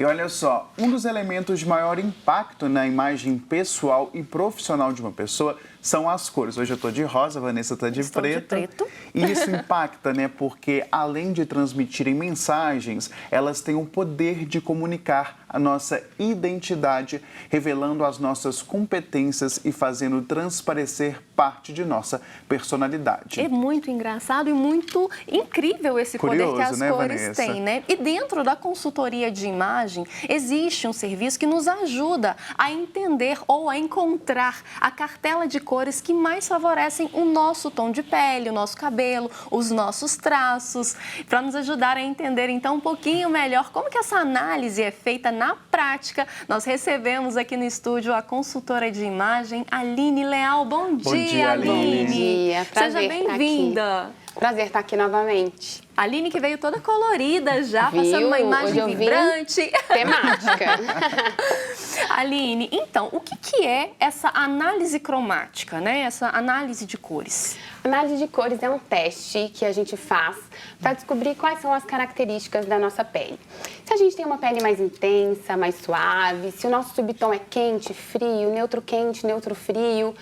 E olha só, um dos elementos de maior impacto na imagem pessoal e profissional de uma pessoa são as cores. Hoje eu estou de rosa, a Vanessa está de preto. E isso impacta, né? Porque além de transmitirem mensagens, elas têm o poder de comunicar a nossa identidade, revelando as nossas competências e fazendo transparecer parte de nossa personalidade. É muito engraçado e muito incrível esse poder que as cores têm, né? E dentro da consultoria de imagem, existe um serviço que nos ajuda a entender ou a encontrar a cartela de cores que mais favorecem o nosso tom de pele, o nosso cabelo, os nossos traços, para nos ajudar a entender então um pouquinho melhor como que essa análise é feita na prática. Nós recebemos aqui no estúdio a consultora de imagem, Aline Leal. Bom dia, Aline. Bom dia, prazer. Seja bem-vinda. Prazer estar aqui novamente. A Aline que veio toda colorida já, passando uma imagem vibrante. Temática. Aline, então, o que é essa análise cromática, né? Essa análise de cores? Análise de cores é um teste que a gente faz para descobrir quais são as características da nossa pele. Se a gente tem uma pele mais intensa, mais suave, se o nosso subtom é quente, frio, neutro quente, neutro frio,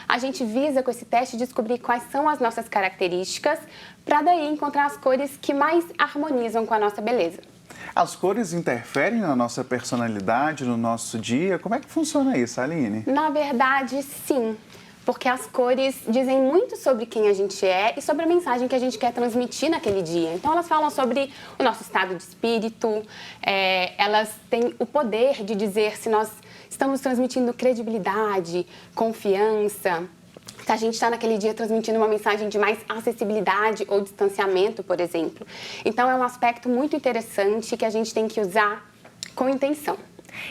a gente visa com esse teste descobrir quais são as nossas características para daí encontrar as cores que mais harmonizam com a nossa beleza. As cores interferem na nossa personalidade, no nosso dia? Como é que funciona isso, Aline? Na verdade, sim. Porque as cores dizem muito sobre quem a gente é e sobre a mensagem que a gente quer transmitir naquele dia. Então, elas falam sobre o nosso estado de espírito, elas têm o poder de dizer se nós estamos transmitindo credibilidade, confiança, se a gente está naquele dia transmitindo uma mensagem de mais acessibilidade ou distanciamento, por exemplo. Então, é um aspecto muito interessante que a gente tem que usar com intenção.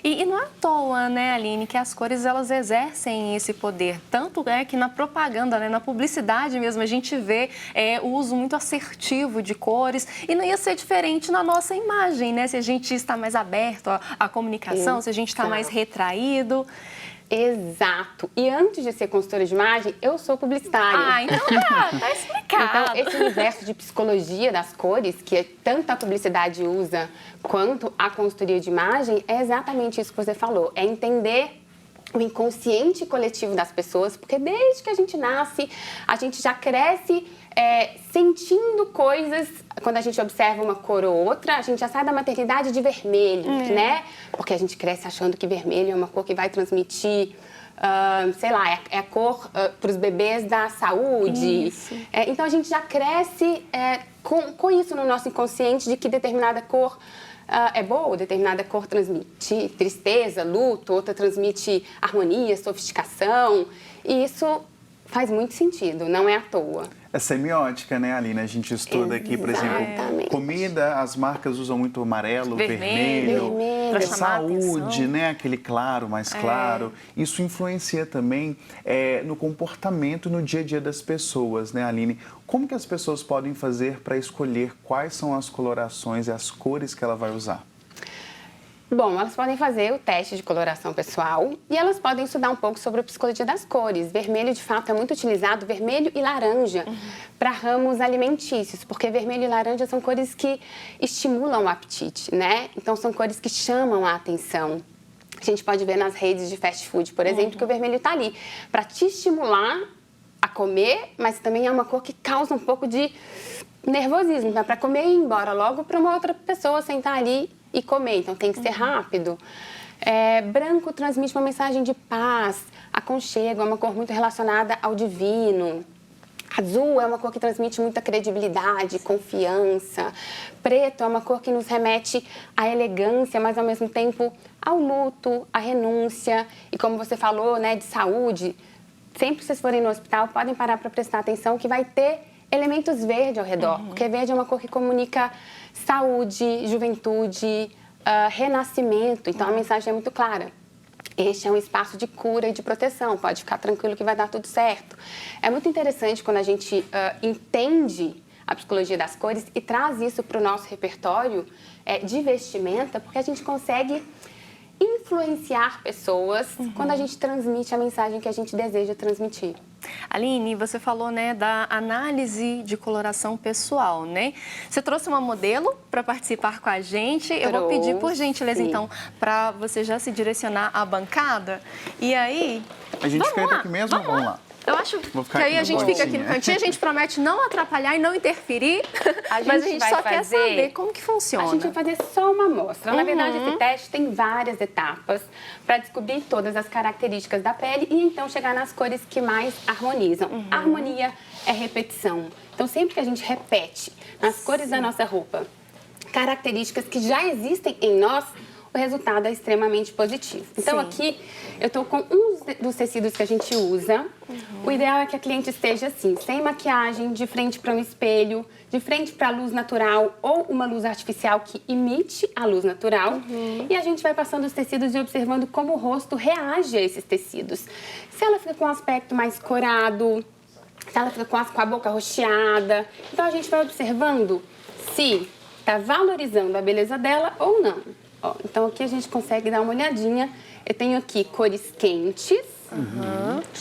E não é à toa, né, Aline, que as cores elas exercem esse poder. Tanto é que na propaganda, né, na publicidade mesmo, a gente vê o uso muito assertivo de cores. E não ia ser diferente na nossa imagem, né? Se a gente está mais aberto à comunicação, se a gente está mais retraído. Exato. E antes de ser consultora de imagem, eu sou publicitária. Ah, então tá explicado. Então, esse universo de psicologia das cores, que tanto a publicidade usa quanto a consultoria de imagem, é exatamente isso que você falou. É entender o inconsciente coletivo das pessoas, porque desde que a gente nasce, a gente já cresce sentindo coisas. Quando a gente observa uma cor ou outra, a gente já sai da maternidade de vermelho, né? Porque a gente cresce achando que vermelho é uma cor que vai transmitir, sei lá, é a cor para os bebês da saúde. Então, a gente já cresce com isso no nosso inconsciente, de que determinada cor é boa, determinada cor transmite tristeza, luto, outra transmite harmonia, sofisticação. E isso faz muito sentido, não é à toa. É semiótica, né, Aline? A gente estuda aqui, por exemplo, comida, as marcas usam muito amarelo, vermelho. Saúde, né? Aquele claro, mais claro. Isso influencia também no comportamento, no dia a dia das pessoas, né, Aline? Como que as pessoas podem fazer para escolher quais são as colorações e as cores que ela vai usar? Bom, elas podem fazer o teste de coloração pessoal e elas podem estudar um pouco sobre a psicologia das cores. Vermelho, de fato, é muito utilizado, vermelho e laranja, para ramos alimentícios, porque vermelho e laranja são cores que estimulam o apetite, né? Então, são cores que chamam a atenção. A gente pode ver nas redes de fast food, por exemplo, que o vermelho está ali para te estimular a comer, mas também é uma cor que causa um pouco de nervosismo, né? Para comer e ir embora logo para uma outra pessoa sentar ali e comer, então tem que ser rápido. Branco transmite uma mensagem de paz, aconchego, é uma cor muito relacionada ao divino. Azul é uma cor que transmite muita credibilidade, confiança. Preto é uma cor que nos remete à elegância, mas ao mesmo tempo ao luto, à renúncia. E como você falou, né, de saúde, sempre que vocês forem no hospital, podem parar para prestar atenção que vai ter elementos verdes ao redor, porque verde é uma cor que comunica saúde, juventude, renascimento. Então, a mensagem é muito clara. Este é um espaço de cura e de proteção. Pode ficar tranquilo que vai dar tudo certo. É muito interessante quando a gente entende a psicologia das cores e traz isso para o nosso repertório de vestimenta, porque a gente consegue influenciar pessoas quando a gente transmite a mensagem que a gente deseja transmitir. Aline, você falou, né, da análise de coloração pessoal, né? Você trouxe uma modelo para participar com a gente. Eu vou pedir, por gentileza, então, para você já se direcionar à bancada. E aí... A gente fica aqui mesmo? Vamos lá. Eu acho que aí a gente fica aqui no cantinho, a gente promete não atrapalhar e não interferir, mas a gente só quer saber como que funciona. A gente vai fazer só uma amostra. Na verdade, esse teste tem várias etapas para descobrir todas as características da pele e então chegar nas cores que mais harmonizam. A harmonia é repetição. Então, sempre que a gente repete nas cores da nossa roupa características que já existem em nós, o resultado é extremamente positivo. Então, aqui eu estou com um dos tecidos que a gente usa. O ideal é que a cliente esteja assim, sem maquiagem, de frente para um espelho, de frente para a luz natural ou uma luz artificial que imite a luz natural. E a gente vai passando os tecidos e observando como o rosto reage a esses tecidos. Se ela fica com um aspecto mais corado, se ela fica com a boca roxeada. Então, a gente vai observando se está valorizando a beleza dela ou não. Ó, então, aqui a gente consegue dar uma olhadinha. Eu tenho aqui cores quentes.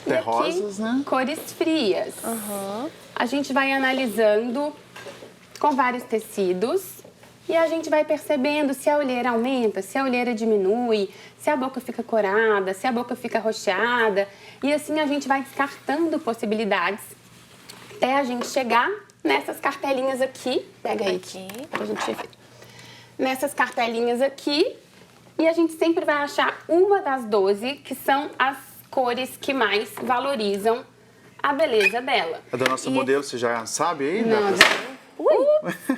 Terrosas, né? Cores frias. A gente vai analisando com vários tecidos e a gente vai percebendo se a olheira aumenta, se a olheira diminui, se a boca fica corada, se a boca fica roxeada. E assim a gente vai descartando possibilidades até a gente chegar nessas cartelinhas aqui. Pega aí pra gente ver. Nessas cartelinhas aqui. E a gente sempre vai achar uma das 12 que são as cores que mais valorizam a beleza dela. A da nossa modelo, você já sabe aí? Não,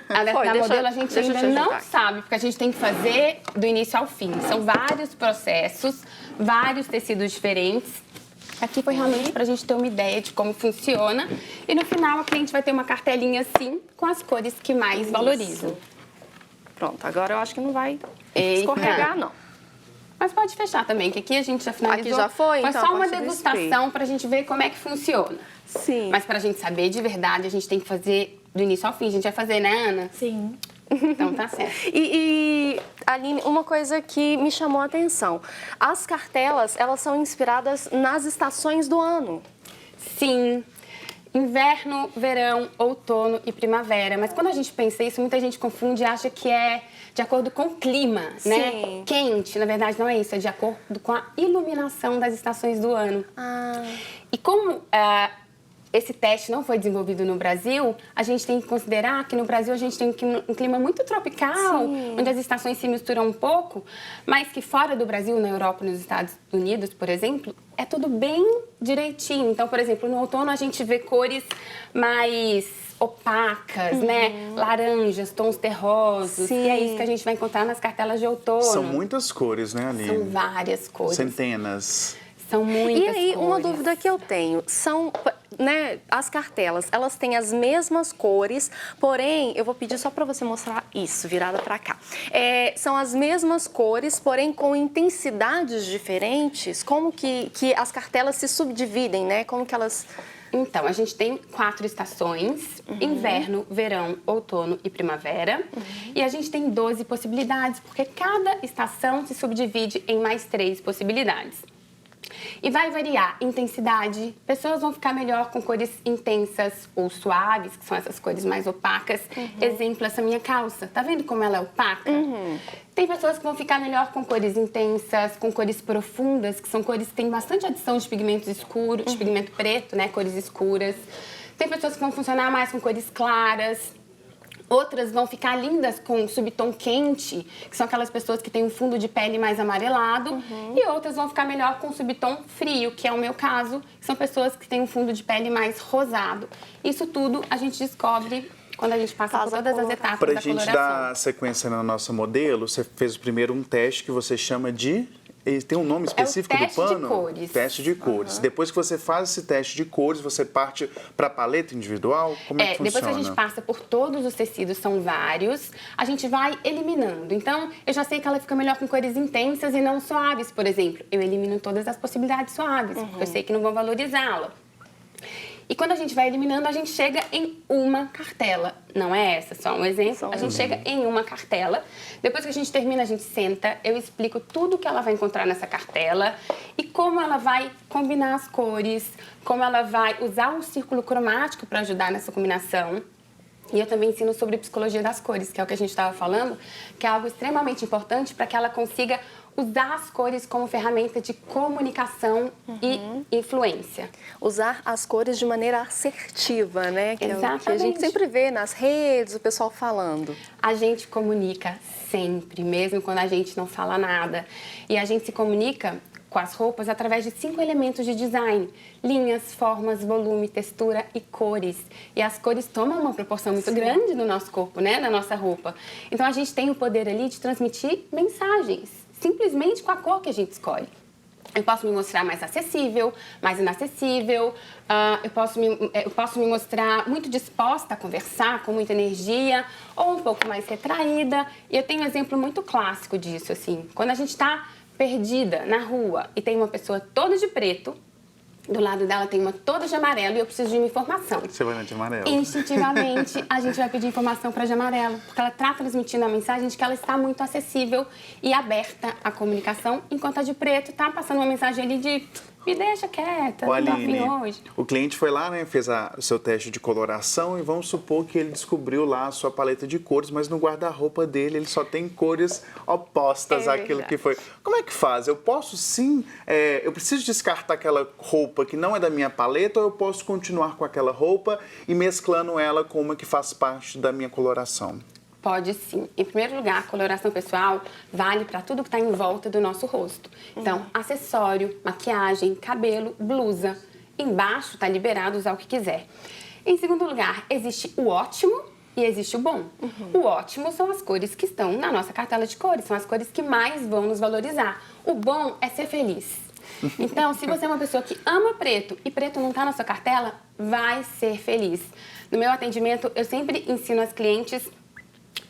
a da modelo a gente ainda não sabe, porque a gente tem que fazer do início ao fim. São vários processos, vários tecidos diferentes. Aqui foi realmente para a gente ter uma ideia de como funciona. E no final a cliente vai ter uma cartelinha assim, com as cores que mais valorizam. Pronto, agora eu acho que não vai escorregar, não. Mas pode fechar também, que aqui a gente já finalizou. Aqui já foi, então só uma degustação para a gente ver como é que funciona. Sim. Mas para a gente saber de verdade, a gente tem que fazer do início ao fim. A gente vai fazer, né, Ana? Sim. Então tá certo. E Aline, uma coisa que me chamou a atenção. As cartelas, elas são inspiradas nas estações do ano. Sim. Inverno, verão, outono e primavera. Mas quando a gente pensa isso, muita gente confunde e acha que é de acordo com o clima, né? Sim. Quente, na verdade não é isso, é de acordo com a iluminação das estações do ano. E como esse teste não foi desenvolvido no Brasil, a gente tem que considerar que no Brasil a gente tem um clima muito tropical, onde as estações se misturam um pouco, mas que fora do Brasil, na Europa e nos Estados Unidos, por exemplo, é tudo bem direitinho. Então, por exemplo, no outono a gente vê cores mais opacas, né? Laranjas, tons terrosos. E é isso que a gente vai encontrar nas cartelas de outono. São muitas cores, né, Aline? São várias cores. Centenas. São muitas E aí, cores. uma dúvida que eu tenho, são, né, as cartelas, elas têm as mesmas cores, porém, eu vou pedir só para você mostrar isso, virada para cá. São as mesmas cores, porém com intensidades diferentes, como que as cartelas se subdividem, né? Como que elas... Então, a gente tem 4 estações, inverno, verão, outono e primavera. E a gente tem 12 possibilidades, porque cada estação se subdivide em mais 3 possibilidades. E vai variar intensidade, pessoas vão ficar melhor com cores intensas ou suaves, que são essas cores mais opacas. Exemplo, essa minha calça, tá vendo como ela é opaca? Tem pessoas que vão ficar melhor com cores intensas, com cores profundas, que são cores que têm bastante adição de pigmentos escuros, de pigmento preto, né, cores escuras. Tem pessoas que vão funcionar mais com cores claras. Outras vão ficar lindas com subtom quente, que são aquelas pessoas que têm um fundo de pele mais amarelado. E outras vão ficar melhor com subtom frio, que é o meu caso, que são pessoas que têm um fundo de pele mais rosado. Isso tudo a gente descobre quando a gente passa por todas as etapas da coloração. Para a gente dar sequência na nossa modelo, você fez primeiro um teste que você chama de... Tem um nome específico do pano? Teste de cores. Teste de cores. Depois que você faz esse teste de cores, você parte para a paleta individual? Como é que funciona? Depois que a gente passa por todos os tecidos, são vários, a gente vai eliminando. Então, eu já sei que ela fica melhor com cores intensas e não suaves, por exemplo. Eu elimino todas as possibilidades suaves, porque eu sei que não vão valorizá-la. E quando a gente vai eliminando, a gente chega em uma cartela. Não é essa, só um exemplo. A gente chega em uma cartela. Depois que a gente termina, a gente senta, eu explico tudo que ela vai encontrar nessa cartela e como ela vai combinar as cores, como ela vai usar um círculo cromático para ajudar nessa combinação. E eu também ensino sobre psicologia das cores, que é o que a gente estava falando, que é algo extremamente importante para que ela consiga usar as cores como ferramenta de comunicação e influência. Usar as cores de maneira assertiva, né? Que Exatamente. É o que a gente sempre vê nas redes, o pessoal falando. A gente comunica sempre, mesmo quando a gente não fala nada. E a gente se comunica com as roupas através de 5 elementos de design: linhas, formas, volume, textura e cores. E as cores tomam uma proporção muito grande no nosso corpo, né? Na nossa roupa. Então a gente tem o poder ali de transmitir mensagens, simplesmente com a cor que a gente escolhe. Eu posso me mostrar mais acessível, mais inacessível, eu posso me mostrar muito disposta a conversar, com muita energia, ou um pouco mais retraída. E eu tenho um exemplo muito clássico disso, assim. Quando a gente está perdida na rua e tem uma pessoa toda de preto, do lado dela tem uma toda de amarelo e eu preciso de uma informação. Você vai na de amarelo. Instintivamente, a gente vai pedir informação para a de amarelo, porque ela está transmitindo a mensagem de que ela está muito acessível e aberta à comunicação, enquanto a de preto está passando uma mensagem ali de me deixa quieta, não tô afim hoje. O cliente foi lá, né, fez o seu teste de coloração e vamos supor que ele descobriu lá a sua paleta de cores, mas no guarda-roupa dele ele só tem cores opostas àquilo que foi. Como é que faz? Eu posso sim, eu preciso descartar aquela roupa que não é da minha paleta ou eu posso continuar com aquela roupa e mesclando ela com uma que faz parte da minha coloração? Pode sim. Em primeiro lugar, a coloração pessoal vale para tudo que está em volta do nosso rosto. Então, acessório, maquiagem, cabelo, blusa. Embaixo está liberado usar o que quiser. Em segundo lugar, existe o ótimo e existe o bom. O ótimo são as cores que estão na nossa cartela de cores, são as cores que mais vão nos valorizar. O bom é ser feliz. Então, se você é uma pessoa que ama preto e preto não está na sua cartela, vai ser feliz. No meu atendimento, eu sempre ensino as clientes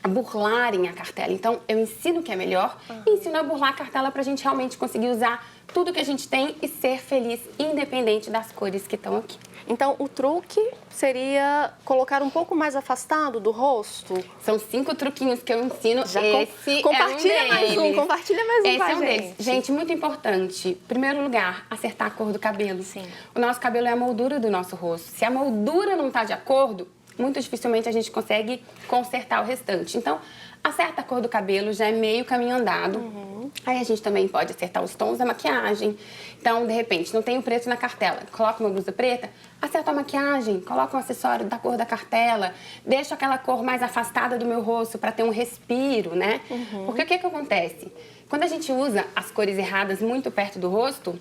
a burlarem a cartela. Então, eu ensino o que é melhor e ensino a burlar a cartela para a gente realmente conseguir usar tudo que a gente tem e ser feliz, independente das cores que estão aqui. Então, o truque seria colocar um pouco mais afastado do rosto? São 5 truquinhos que eu ensino. Já Esse compartilha é um mais deles. Compartilha mais um Esse com a é um gente. deles. Gente, muito importante. Primeiro lugar, acertar a cor do cabelo. Sim. O nosso cabelo é a moldura do nosso rosto. Se a moldura não está de acordo, muito dificilmente a gente consegue consertar o restante. Então, acerta a cor do cabelo, já é meio caminho andado. Aí a gente também pode acertar os tons da maquiagem. Então, de repente, não tem o preto na cartela, coloca uma blusa preta, acerta a maquiagem, coloca um acessório da cor da cartela, deixa aquela cor mais afastada do meu rosto para ter um respiro, né? Porque o que acontece? Quando a gente usa as cores erradas muito perto do rosto,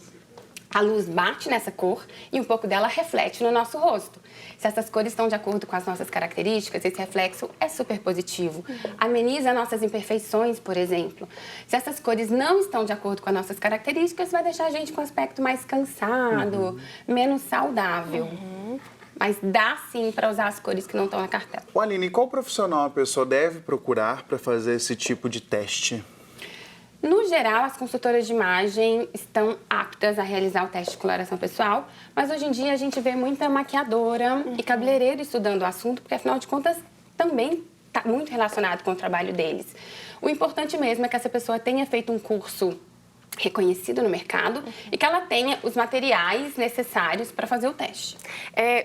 a luz bate nessa cor e um pouco dela reflete no nosso rosto. Se essas cores estão de acordo com as nossas características, esse reflexo é super positivo. Ameniza nossas imperfeições, por exemplo. Se essas cores não estão de acordo com as nossas características, vai deixar a gente com um aspecto mais cansado, menos saudável. Mas dá sim para usar as cores que não estão na cartela. Aline, qual profissional a pessoa deve procurar para fazer esse tipo de teste? No geral, as consultoras de imagem estão aptas a realizar o teste de coloração pessoal, mas hoje em dia a gente vê muita maquiadora e cabeleireiro estudando o assunto, porque afinal de contas também está muito relacionado com o trabalho deles. O importante mesmo é que essa pessoa tenha feito um curso reconhecido no mercado e que ela tenha os materiais necessários para fazer o teste.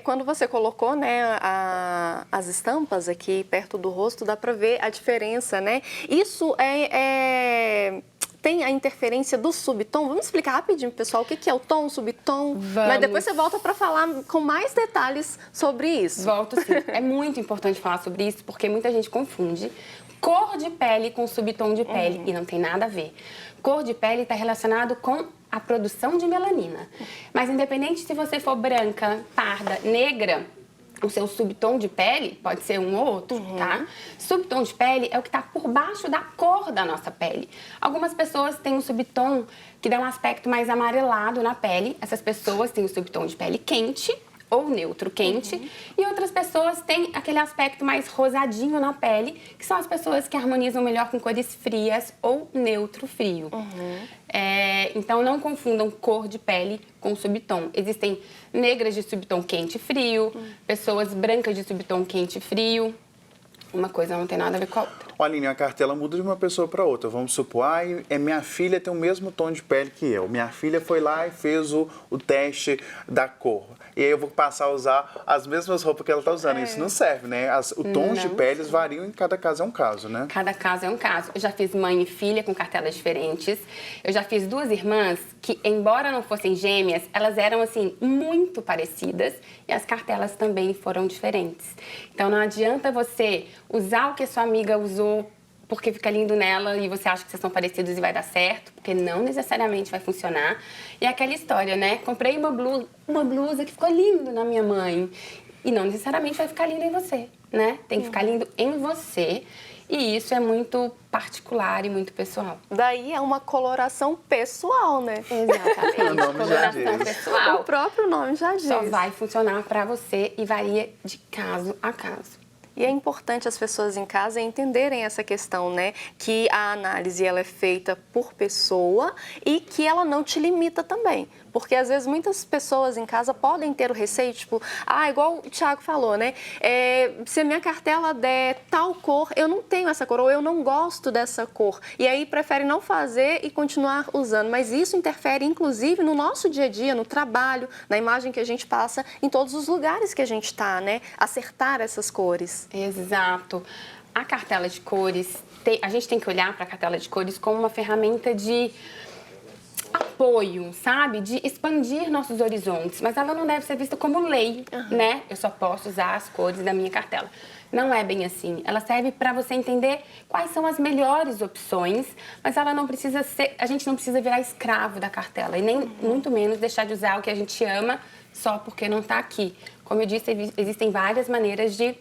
Quando você colocou, né, as estampas aqui perto do rosto, dá para ver a diferença, né? Isso tem a interferência do subtom. Vamos explicar rapidinho, pessoal, o que é o tom, o subtom? Vamos. Mas depois você volta para falar com mais detalhes sobre isso. Volto sim. É muito importante falar sobre isso, porque muita gente confunde cor de pele com subtom de pele e não tem nada a ver. Cor de pele está relacionado com a produção de melanina. Mas independente se você for branca, parda, negra, o seu subtom de pele pode ser um ou outro, tá? Subtom de pele é o que está por baixo da cor da nossa pele. Algumas pessoas têm um subtom que dá um aspecto mais amarelado na pele. Essas pessoas têm o subtom de pele quente. ou neutro quente. E outras pessoas têm aquele aspecto mais rosadinho na pele, que são as pessoas que harmonizam melhor com cores frias ou neutro frio. Então, não confundam cor de pele com subtom. Existem negras de subtom quente e frio, pessoas brancas de subtom quente e frio. Uma coisa não tem nada a ver com a outra. Aline, a cartela muda de uma pessoa para outra. Vamos supor, minha filha tem o mesmo tom de pele que eu. Minha filha foi lá e fez o teste da cor. E aí eu vou passar a usar as mesmas roupas que ela está usando. Isso não serve, né? Os tons de peles variam em cada caso é um caso, né? Cada caso é um caso. Eu já fiz mãe e filha com cartelas diferentes. Eu já fiz 2 irmãs que, embora não fossem gêmeas, elas eram, assim, muito parecidas. E as cartelas também foram diferentes. Então, não adianta você usar o que a sua amiga usou porque fica lindo nela e você acha que vocês são parecidos e vai dar certo, porque não necessariamente vai funcionar. E é aquela história, né? Comprei uma blusa que ficou lindo na minha mãe e não necessariamente vai ficar lindo em você, né? Tem que ficar lindo em você e isso é muito particular e muito pessoal. Daí é uma coloração pessoal, né? Exatamente. O nome já diz. Pessoal. O próprio nome já diz. Só vai funcionar para você e varia de caso a caso. E é importante as pessoas em casa entenderem essa questão, né? Que a análise ela é feita por pessoa e que ela não te limita também. Porque, às vezes, muitas pessoas em casa podem ter o receio, tipo, igual o Thiago falou, né? Se a minha cartela der tal cor, eu não tenho essa cor, ou eu não gosto dessa cor. E aí, preferem não fazer e continuar usando. Mas isso interfere, inclusive, no nosso dia a dia, no trabalho, na imagem que a gente passa, em todos os lugares que a gente está, né? Acertar essas cores. Exato. A cartela de cores, a gente tem que olhar para a cartela de cores como uma ferramenta de apoio, sabe? De expandir nossos horizontes, mas ela não deve ser vista como lei, né? Eu só posso usar as cores da minha cartela. Não é bem assim. Ela serve para você entender quais são as melhores opções, mas ela não precisa ser, a gente não precisa virar escravo da cartela e nem muito menos deixar de usar o que a gente ama só porque não está aqui. Como eu disse, existem várias maneiras de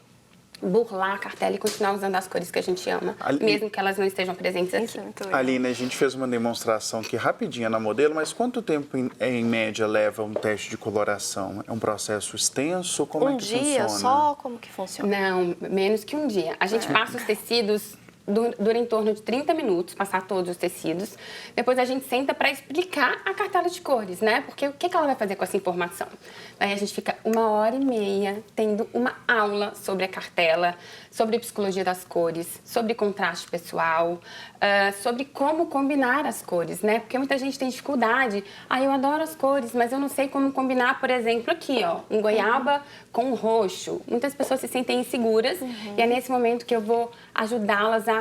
burlar a cartela e continuar usando as cores que a gente ama, mesmo que elas não estejam presentes aqui. Aline, a gente fez uma demonstração aqui rapidinha na modelo, mas quanto tempo, em média, leva um teste de coloração? É um processo extenso? Como é que funciona? Um dia só? Como que funciona? Não, menos que um dia. A gente passa os tecidos, dura em torno de 30 minutos, passar todos os tecidos. Depois a gente senta para explicar a cartela de cores, né? Porque o que ela vai fazer com essa informação? Aí a gente fica 1h30 tendo uma aula sobre a cartela, sobre psicologia das cores, sobre contraste pessoal, sobre como combinar as cores, né? Porque muita gente tem dificuldade. Eu adoro as cores, mas eu não sei como combinar, por exemplo, aqui, ó, um goiaba com roxo. Muitas pessoas se sentem inseguras e é nesse momento que eu vou ajudá-las a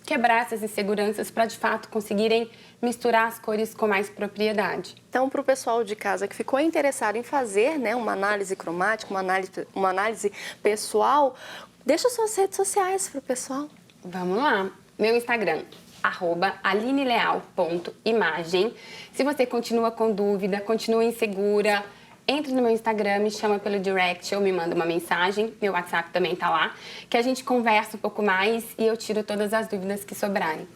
quebrar essas inseguranças para, de fato, conseguirem misturar as cores com mais propriedade. Então, para o pessoal de casa que ficou interessado em fazer, né, uma análise cromática, uma análise pessoal, deixa suas redes sociais para o pessoal. Vamos lá. Meu Instagram, @alineleal.imagem. Se você continua com dúvida, continua insegura, entre no meu Instagram, me chama pelo direct ou me manda uma mensagem, meu WhatsApp também tá lá, que a gente conversa um pouco mais e eu tiro todas as dúvidas que sobrarem.